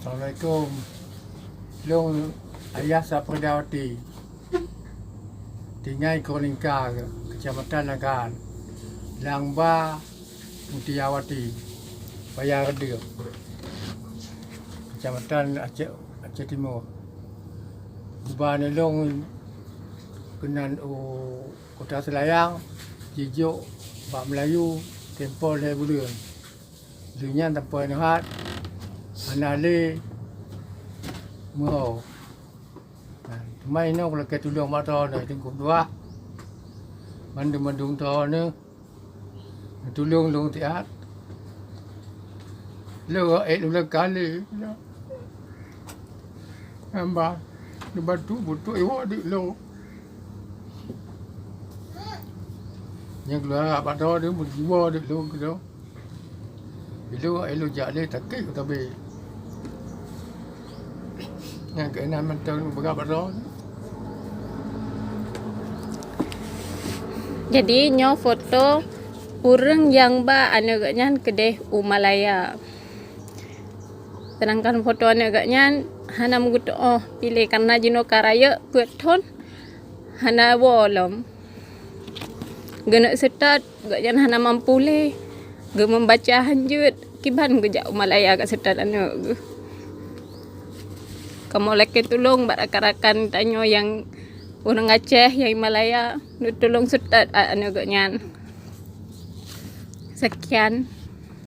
Assalamualaikum. Long Ayah Sapradawati. Tinggal Kolingka, Kecamatan Nagan. Langba Mutiawati. Bayar Reda. Kecamatan Aceh Timur. Ubah Nelong Kenan Kota Selayang. Jijuk Bak Melayu. Tempol Hai Bulan. Dunyan Tempol Nuhat. Anale Mau mai no kalau kita tolong mata dah tengok dua mandung tahun ni tolong long tiat lo lu kali amba di batu butuh iwa di lo yang keluar mata dia berjiwa di lo gitu bilo elu jadi takik tapi yang keenam mentang berapa tahun. Jadi nyo foto urang yang ba anaganya kedeh Umalaya. Sedangkan foto anaganya hana muguto pilih karena jino karaya buat ton hana wolom. Gena setat gaknya hana mampu le. Ge membaca hanjut kiban gejak Umalaya kat setat anak. Kamu lagi tolong barak-arakan tanyo yang orang Aceh yang Malaya tolong setat anaganya. Sekian.